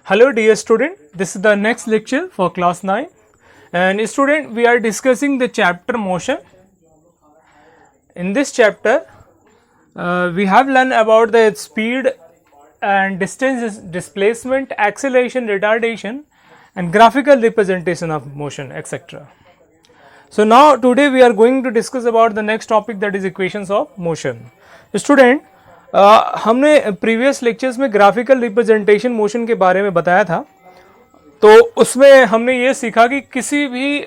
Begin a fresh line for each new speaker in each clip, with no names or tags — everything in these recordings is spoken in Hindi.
Hello dear student, this is the next lecture for class 9 and student we are discussing the chapter motion. In this chapter we have learned about the speed and distance, displacement, acceleration, retardation and graphical representation of motion etc. So now today we are going to discuss about the next topic, that is equations of motion. Student हमने प्रीवियस लेक्चर्स में ग्राफिकल रिप्रेजेंटेशन मोशन के बारे में बताया था, तो उसमें हमने ये सीखा कि किसी भी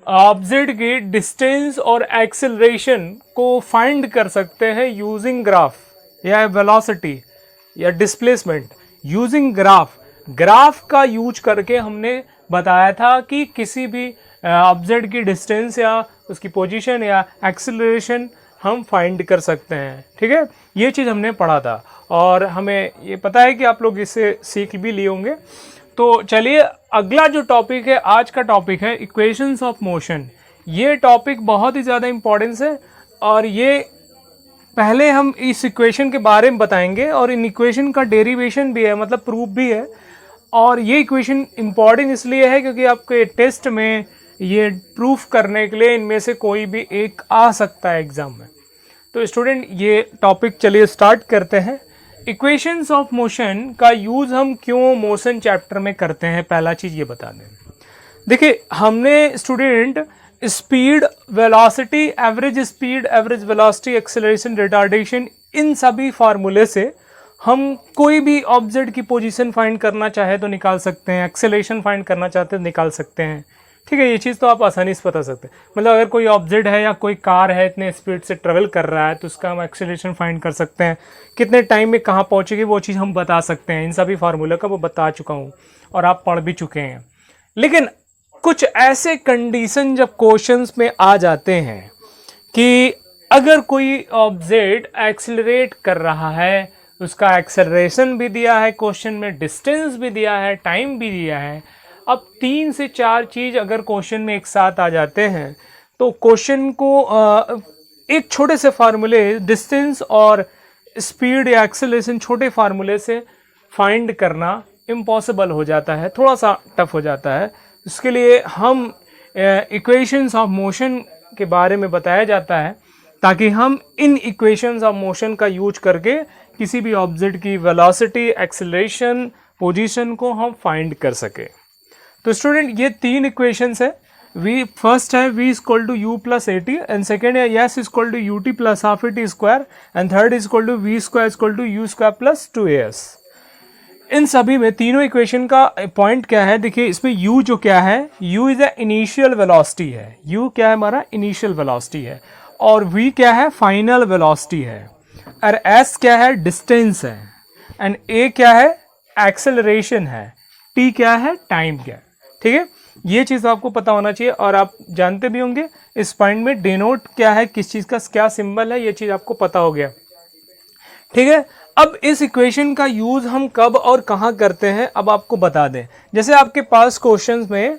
ऑब्जेक्ट के डिस्टेंस और एक्सेलरेशन को फाइंड कर सकते हैं यूजिंग ग्राफ या वेलोसिटी या डिस्प्लेसमेंट यूजिंग ग्राफ का यूज करके हमने बताया था कि किसी भी ऑब्जेक्ट की डिस्टेंस या उसकी पोजीशन या एक्सेलरेशन हम फाइंड कर सकते हैं. ठीक है, ये चीज़ हमने पढ़ा था और हमें ये पता है कि आप लोग इससे सीख भी लिए होंगे. तो चलिए अगला जो टॉपिक है, आज का टॉपिक है इक्वेशंस ऑफ मोशन. ये टॉपिक बहुत ही ज़्यादा इम्पोर्टेंस है और ये पहले हम इस इक्वेशन के बारे में बताएंगे और इन इक्वेशन का डेरिवेशन भी है, मतलब प्रूफ भी है. और ये इक्वेशन इम्पॉर्टेंट इसलिए है क्योंकि आपके टेस्ट में ये प्रूफ करने के लिए इनमें से कोई भी एक आ सकता है एग्जाम में. तो स्टूडेंट ये टॉपिक चलिए स्टार्ट करते हैं. इक्वेशंस ऑफ मोशन का यूज़ हम क्यों मोशन चैप्टर में करते हैं, पहला चीज़ ये बता दें. देखिए हमने student speed, velocity, average speed, average velocity, acceleration, retardation, इन सभी फार्मूले से हम कोई भी ऑब्जेक्ट की पोजीशन फाइंड करना चाहे तो निकाल सकते हैं, एक्सेलरेशन फाइंड करना चाहते हैं निकाल सकते हैं. ठीक है, ये चीज़ तो आप आसानी से बता सकते हैं. मतलब अगर कोई ऑब्जेक्ट है या कोई कार है इतने स्पीड से ट्रेवल कर रहा है तो उसका हम एक्सेलरेशन फाइंड कर सकते हैं, कितने टाइम में कहाँ पहुँचेगी वो चीज़ हम बता सकते हैं. इन सभी फार्मूला का वो बता चुका हूँ और आप पढ़ भी चुके हैं. लेकिन कुछ ऐसे कंडीशन जब क्वेश्चंस में आ जाते हैं कि अगर कोई ऑब्जेक्ट एक्सेलरेट कर रहा है, उसका एक्सेलरेशन भी दिया है क्वेश्चन में, डिस्टेंस भी दिया है, टाइम भी दिया है. अब 3 से 4 चीज़ अगर क्वेश्चन में एक साथ आ जाते हैं तो क्वेश्चन को एक छोटे से फार्मूले, डिस्टेंस और स्पीड या एक्सेलरेशन छोटे फार्मूले से फाइंड करना इम्पॉसिबल हो जाता है, थोड़ा सा टफ हो जाता है. इसके लिए हम इक्वेशंस ऑफ मोशन के बारे में बताया जाता है ताकि हम इन इक्वेशंस ऑफ मोशन का यूज करके किसी भी ऑब्जेक्ट की वेलोसिटी, एक्सेलरेशन, पोजीशन को हम फाइंड कर सके. तो स्टूडेंट ये 3 इक्वेशंस है. वी फर्स्ट है v equal to u plus a t, and second है s equal to u t plus half a t square, and third equal to v square equal to u square plus 2as. इन सभी में तीनों इक्वेशन का पॉइंट क्या है, देखिए इसमें u जो क्या है, u is a initial velocity है. u क्या है, हमारा इनिशियल वेलोसिटी है, और v क्या है, फाइनल वेलोसिटी है, और s क्या है, डिस्टेंस है, एंड a क्या है, एक्सेलरेशन है, t क्या है, टाइम क्या है. ठीक है, ये चीज़ आपको पता होना चाहिए और आप जानते भी होंगे इस पॉइंट में डिनोट क्या है, किस चीज़ का क्या सिंबल है, ये चीज़ आपको पता हो गया. ठीक है, अब इस इक्वेशन का यूज़ हम कब और कहाँ करते हैं अब आपको बता दें. जैसे आपके पास क्वेश्चंस में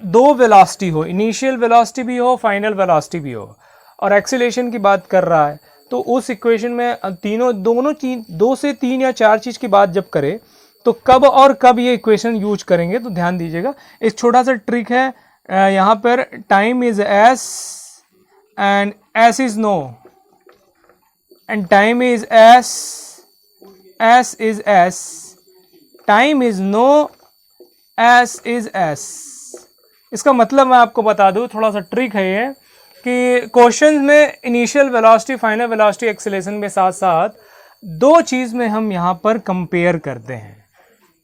2 वेलोसिटी हो, इनिशियल वेलोसिटी भी हो, फाइनल वेलोसिटी भी हो, और एक्सेलरेशन की बात कर रहा है, तो उस इक्वेशन में दोनों चीज 2 से 3 या 4 चीज़ की बात जब करें तो कब और कब ये इक्वेशन यूज करेंगे, तो ध्यान दीजिएगा. एक छोटा सा ट्रिक है यहाँ पर, time is S and S is no, and time is S, S is S, time is no, S is S. इसका मतलब मैं आपको बता दूं, थोड़ा सा ट्रिक है ये कि क्वेश्चन में initial velocity, final velocity, acceleration में साथ साथ 2 चीज़ में हम यहाँ पर कंपेयर करते हैं.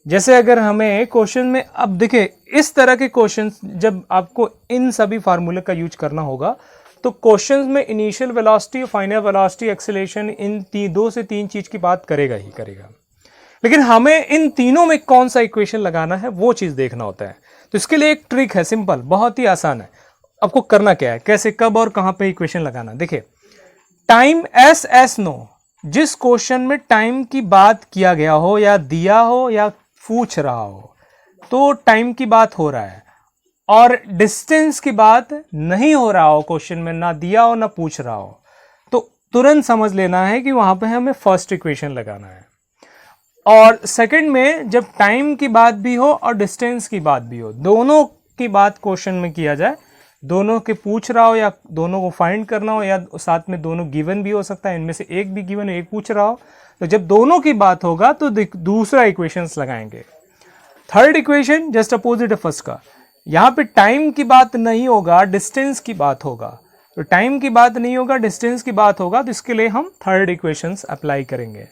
जैसे अगर हमें क्वेश्चन में, अब देखिए इस तरह के क्वेश्चंस जब आपको इन सभी फार्मूले का यूज करना होगा तो क्वेश्चंस में initial velocity, final velocity, acceleration, इन 2 से 3 चीज़ की बात करेगा ही करेगा. लेकिन हमें इन तीनों में कौन सा इक्वेशन लगाना है वो चीज़ देखना होता है. तो इसके लिए एक ट्रिक है, सिंपल, बहुत ही आसान है. आपको करना क्या है, कैसे, कब और कहाँ पे इक्वेशन लगाना. देखिए टाइम एस एस नो, जिस क्वेश्चन में टाइम की बात किया गया हो या दिया हो या पूछ रहा हो तो टाइम की बात हो रहा है, और डिस्टेंस की बात नहीं हो रहा हो, क्वेश्चन में ना दिया हो ना पूछ रहा हो, तो तुरंत समझ लेना है कि वहां पे हमें फर्स्ट इक्वेशन लगाना है. और सेकंड में जब टाइम की बात भी हो और डिस्टेंस की बात भी हो, दोनों की बात क्वेश्चन में किया जाए, दोनों के पूछ रहा हो या दोनों को फाइंड करना हो या साथ में दोनों गिवन भी हो सकता है, इनमें से एक भी गिवन एक पूछ रहा हो, तो जब दोनों की बात होगा तो दूसरा इक्वेशंस लगाएंगे। थर्ड इक्वेशन जस्ट अपोजिट है फर्स्ट का, यहाँ पे टाइम की बात नहीं होगा, डिस्टेंस की बात होगा। तो टाइम की बात नहीं होगा, डिस्टेंस की बात होगा, तो इसके लिए हम थर्ड इक्वेशंस अप्लाई करेंगे।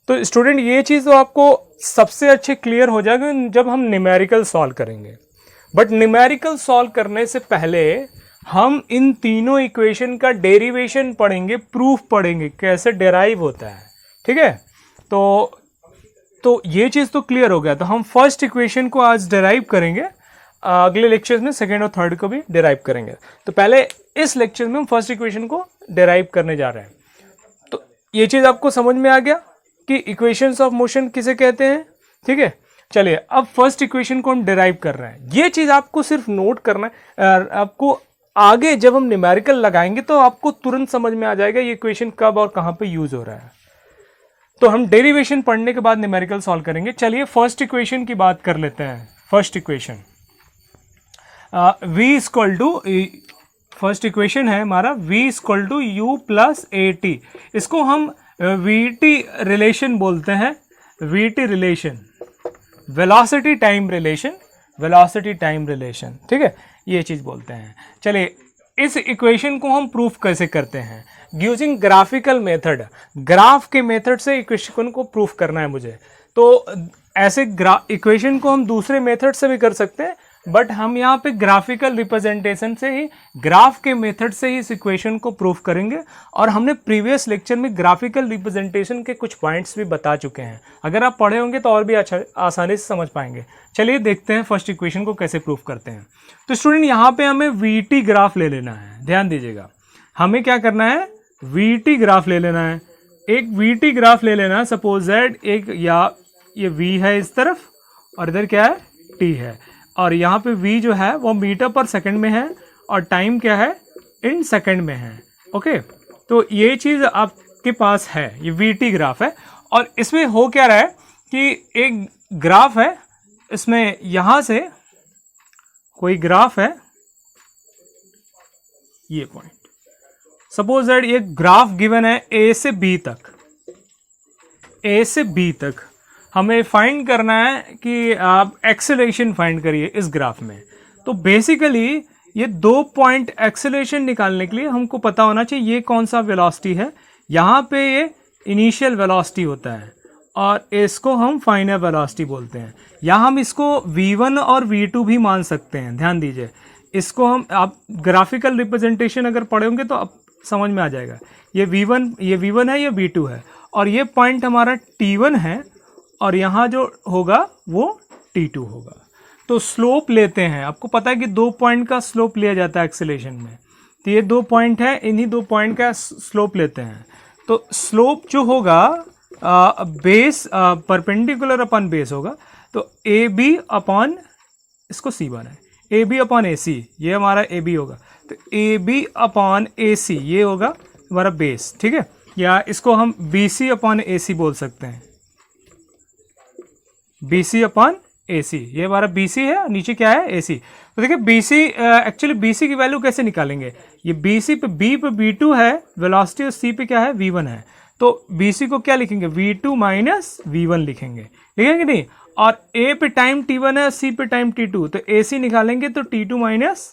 तो स्टूडेंट ये चीज़ तो आपको सबसे अच्छे क्लियर हो जाएगा जब हम न्यूमेरिकल सॉल्व करेंगे। बट न्यूमेरिकल सॉल्व करने से पहले हम इन तीनों इक्वेशन का डेरिवेशन पढ़ेंगे, प्रूफ पढ़ेंगे कैसे डेराइव होता है, ठीक है। तो ये चीज़ तो क्लियर हो गया। तो हम फर्स्ट इक्वेशन को आज डेराइव करेंगे, अगले लेक्चर्स में सेकेंड और थर्ड को भी डेराइव करेंगे। तो पहले इस लेक्चर में हम फर्स्ट इक्वेशन को डेराइव करने जा रहे हैं। तो ये चीज़ आपको समझ में आ गया कि इक्वेशंस ऑफ मोशन किसे कहते हैं, ठीक है। चलिए अब फर्स्ट इक्वेशन को हम डेराइव कर रहे हैं। ये चीज़ आपको सिर्फ नोट करना है, आपको आगे जब हम न्यूमेरिकल लगाएंगे तो आपको तुरंत समझ में आ जाएगा ये इक्वेशन कब और कहाँ पे यूज हो रहा है। तो हम डेरिवेशन पढ़ने के बाद न्यूमेरिकल सॉल्व करेंगे। चलिए फर्स्ट इक्वेशन की बात कर लेते हैं। First equation v equal to, first equation है हमारा v equal to u plus a t. इसको हम vt रिलेशन बोलते हैं, vt relation, velocity time relation, velocity time relation, ठीक है, ये चीज़ बोलते हैं। चलिए इस इक्वेशन को हम प्रूफ कैसे करते हैं, यूजिंग ग्राफिकल मेथड। ग्राफ के मेथड से इक्वेशन को प्रूफ करना है मुझे। तो ऐसे इक्वेशन को हम दूसरे मेथड से भी कर सकते हैं, बट हम यहाँ पे ग्राफिकल रिप्रेजेंटेशन से ही, ग्राफ के मेथड से ही इस इक्वेशन को प्रूफ करेंगे। और हमने प्रीवियस लेक्चर में ग्राफिकल रिप्रेजेंटेशन के कुछ पॉइंट्स भी बता चुके हैं। अगर आप पढ़े होंगे तो और भी अच्छा आसानी से समझ पाएंगे। चलिए देखते हैं फर्स्ट इक्वेशन को कैसे प्रूफ करते हैं। तो स्टूडेंट यहाँ पे हमें वीटी ग्राफ ले लेना है, ध्यान दीजिएगा। हमें क्या करना है, वीटी ग्राफ ले लेना है। एक वीटी ग्राफ ले लेना है, सपोज दैट एक, या ये वी है इस तरफ और इधर क्या है, टी है, और यहाँ पे v जो है वो मीटर पर सेकंड में है और टाइम क्या है, इन सेकंड में है। ओके, तो ये चीज़ आपके पास है, ये vt ग्राफ है। और इसमें हो क्या रहा है कि एक ग्राफ है, इसमें यहाँ से कोई ग्राफ है, ये पॉइंट, सपोज दैट ये ग्राफ गिवन है a से b तक, a से b तक। हमें फाइंड करना है कि आप एक्सेलरेशन फाइंड करिए इस ग्राफ में। तो बेसिकली ये 2 पॉइंट एक्सेलरेशन निकालने के लिए हमको पता होना चाहिए ये कौन सा वेलोसिटी है। यहाँ पे ये इनिशियल वेलोसिटी होता है और इसको हम फाइनल वेलोसिटी बोलते हैं। यहाँ हम इसको v1 और v2 भी मान सकते हैं, ध्यान दीजिए। इसको हम, आप ग्राफिकल रिप्रेजेंटेशन अगर पढ़े होंगे तो आप समझ में आ जाएगा। ये v1 है, ये v2 है, और ये पॉइंट हमारा t1 है, और यहाँ जो होगा वो t2 होगा। तो स्लोप लेते हैं, आपको पता है कि 2 पॉइंट का स्लोप लिया जाता है एक्सेलरेशन में। तो ये 2 पॉइंट है, इन्हीं 2 पॉइंट का स्लोप लेते हैं। तो स्लोप जो होगा बेस परपेंडिकुलर अपन बेस होगा, तो ए बी अपॉन, इसको सी बना है, ए बी अपॉन ए सी, ये हमारा ए बी होगा। तो ए बी अपॉन ए सी ये होगा हमारा बेस, ठीक है। या इसको हम बी सी अपॉन ए सी बोल सकते हैं, बी सी अपॉन ए सी, ये हमारा बी सी है, नीचे क्या है, ए सी। तो देखिए B C, actually B C की वैल्यू कैसे निकालेंगे, ये बी सी पे, बी पे v2 है वेलोसिटी और सी पे क्या है, v1 है। तो बी सी को क्या लिखेंगे, v2 माइनस v1 लिखेंगे, लिखेंगे नहीं। और ए पे टाइम t1 है, सी पे टाइम t2, तो ए सी निकालेंगे तो t2 माइनस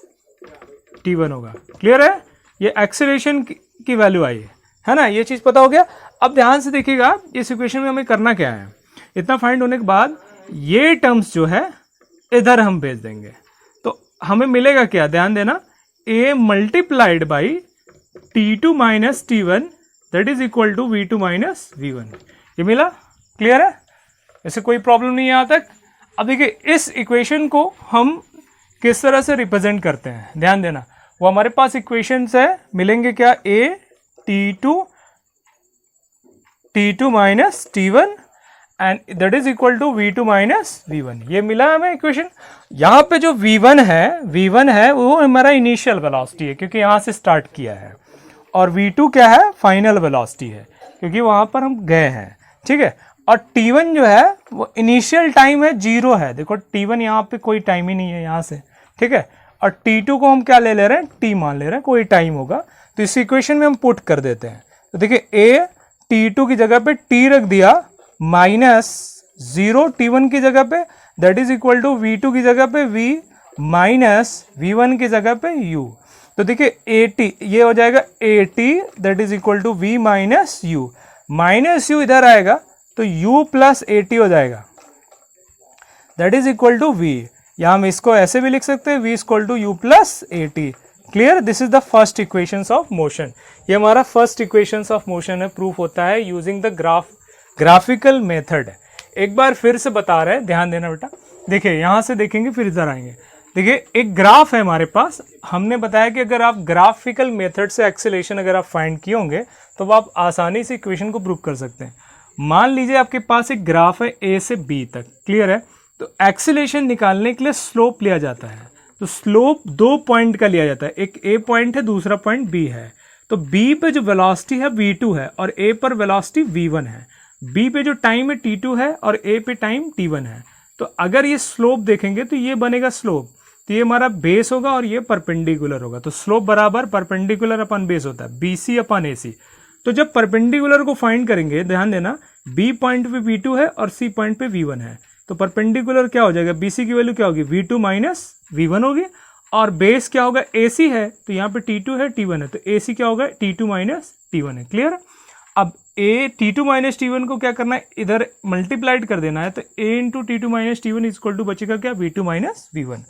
t1 होगा। क्लियर है, ये एक्सेलरेशन की वैल्यू आई है ना, ये चीज़ पता हो गया। अब ध्यान से देखिएगा इस इक्वेशन में हमें करना क्या है। इतना फाइंड होने के बाद ये टर्म्स जो है इधर हम भेज देंगे, तो हमें मिलेगा क्या, ध्यान देना, a multiplied by t2 minus t1 that is equal to v2 minus v1। ये मिला, क्लियर है, ऐसे कोई प्रॉब्लम नहीं है यहाँ तक। अब देखिए इस इक्वेशन को हम किस तरह से रिप्रेजेंट करते हैं, ध्यान देना। वो हमारे पास इक्वेशंस है, मिलेंगे क्या, a t2 minus t1 and that is equal to v2 minus v1। ये मिला हमें इक्वेशन। यहाँ पे जो v1 है वो हमारा इनिशियल वेलोसिटी है क्योंकि यहाँ से स्टार्ट किया है, और v2 क्या है, फाइनल वेलोसिटी है क्योंकि वहाँ पर हम गए हैं, ठीक है। और t1 जो है वो इनिशियल टाइम है 0 है, देखो t1 यहाँ पे कोई टाइम ही नहीं है यहाँ से, ठीक है। और t2 को हम क्या ले रहे हैं, t मान ले रहे हैं, कोई टाइम होगा, तो इस इक्वेशन में हम पुट कर देते हैं। तो देखिए a t2 की जगह पे t रख दिया -0 t1 की जगह पे, that is equal to v2 की जगह पे v माइनस v1 की जगह पे u। तो देखिए at ये हो जाएगा at that is equal to v minus u, minus u इधर आएगा तो u प्लस at हो जाएगा, that is equal to v। या हम इसको ऐसे भी लिख सकते हैं v equal to u plus at। Clear, this is the first equations of motion. ये हमारा फर्स्ट इक्वेशंस ऑफ मोशन है, प्रूफ होता है यूजिंग द ग्राफिकल मेथड। एक बार फिर से बता रहे हैं, ध्यान देना बेटा। देखिए यहाँ से देखेंगे फिर इधर आएंगे। देखिए एक ग्राफ है हमारे पास, हमने बताया कि अगर आप ग्राफिकल मेथड से एक्सेलेरेशन अगर आप फाइंड किए होंगे तो आप आसानी से इक्वेशन को प्रूव कर सकते हैं। मान लीजिए आपके पास एक ग्राफ है ए से बी तक, क्लियर है। तो एक्सेलेरेशन निकालने के लिए स्लोप लिया जाता है। तो स्लोप 2 पॉइंट का लिया जाता है, एक ए पॉइंट है, दूसरा पॉइंट बी है। तो बी पे जो वेलोसिटी है v2 है और ए पर वेलोसिटी v1 है। बी पे जो टाइम है t2 है और ए पे टाइम t1 है। तो अगर ये स्लोप देखेंगे तो ये बनेगा स्लोप, तो ये हमारा बेस होगा और ये परपेंडिकुलर होगा। तो स्लोप बराबर परपेंडिकुलर अपन बेस होता है, BC अपन AC। तो जब परपेंडिकुलर को फाइंड करेंगे, ध्यान देना, B पॉइंट पे V2 है और C पॉइंट पे V1 है। तो परपेंडिकुलर क्या हो जाएगा, BC की वैल्यू क्या होगी, V2 माइनस V1 होगी। और बेस क्या होगा, AC है, तो यहाँ पे T2 है, T1 है, तो AC क्या होगा, T2 माइनस T1 है। क्लियर। अब T2 माइनस T1 को क्या करना है, इधर मल्टीप्लाइड कर देना है। तो A into T2 minus T1 equal to बचेगा क्या, V2 माइनस V1।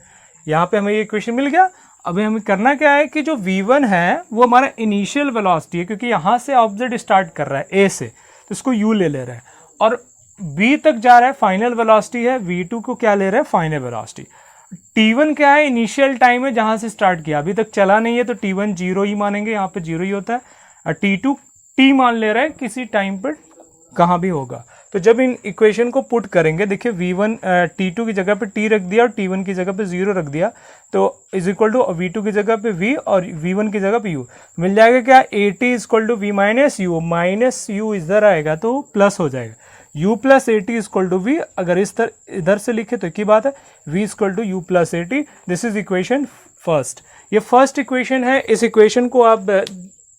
यहाँ पे हमें ये इक्वेशन मिल गया। अभी हमें करना क्या है कि जो V1 है वो हमारा इनिशियल वेलोसिटी है, क्योंकि यहाँ से ऑब्जेक्ट स्टार्ट कर रहा है A से, तो इसको U ले रहा है। और B तक जा रहा है, फाइनल वेलोसिटी है। V2 को क्या ले रहा है, फाइनल वेलोसिटी। T1 क्या है, इनिशियल टाइम है जहाँ से स्टार्ट किया, अभी तक चला नहीं है, तो T1 0 ही मानेंगे, यहाँ पे 0 ही होता है। और T2 T मान ले रहा है, किसी टाइम पर कहाँ भी होगा। तो जब इन इक्वेशन को पुट करेंगे, देखिए V1 T2 की जगह पे T रख दिया और T1 की जगह पे 0 रख दिया, तो इज इक्वल टू V2 की जगह पे V और V1 की जगह पे U मिल जाएगा क्या, AT equal to V minus U, minus U इधर आएगा तो प्लस हो जाएगा, U plus AT equal to V। अगर इस तरह इधर से लिखे तो एक ही बात है, V equal to U plus AT। This is equation first. ये फर्स्ट इक्वेशन है। इस इक्वेशन को आप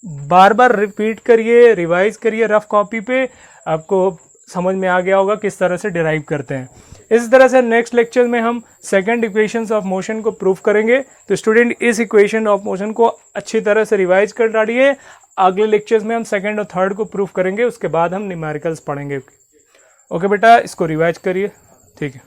बार बार रिपीट करिए, रिवाइज करिए रफ कॉपी पे, आपको समझ में आ गया होगा किस तरह से डिराइव करते हैं। इस तरह से नेक्स्ट लेक्चर में हम सेकंड इक्वेशंस ऑफ मोशन को प्रूफ करेंगे। तो स्टूडेंट इस इक्वेशन ऑफ मोशन को अच्छी तरह से रिवाइज कर डालिए। अगले लेक्चर्स में हम सेकंड और थर्ड को प्रूफ करेंगे, उसके बाद हम न्यूमेरिकल्स पढ़ेंगे। ओके बेटा, इसको रिवाइज करिए, ठीक है।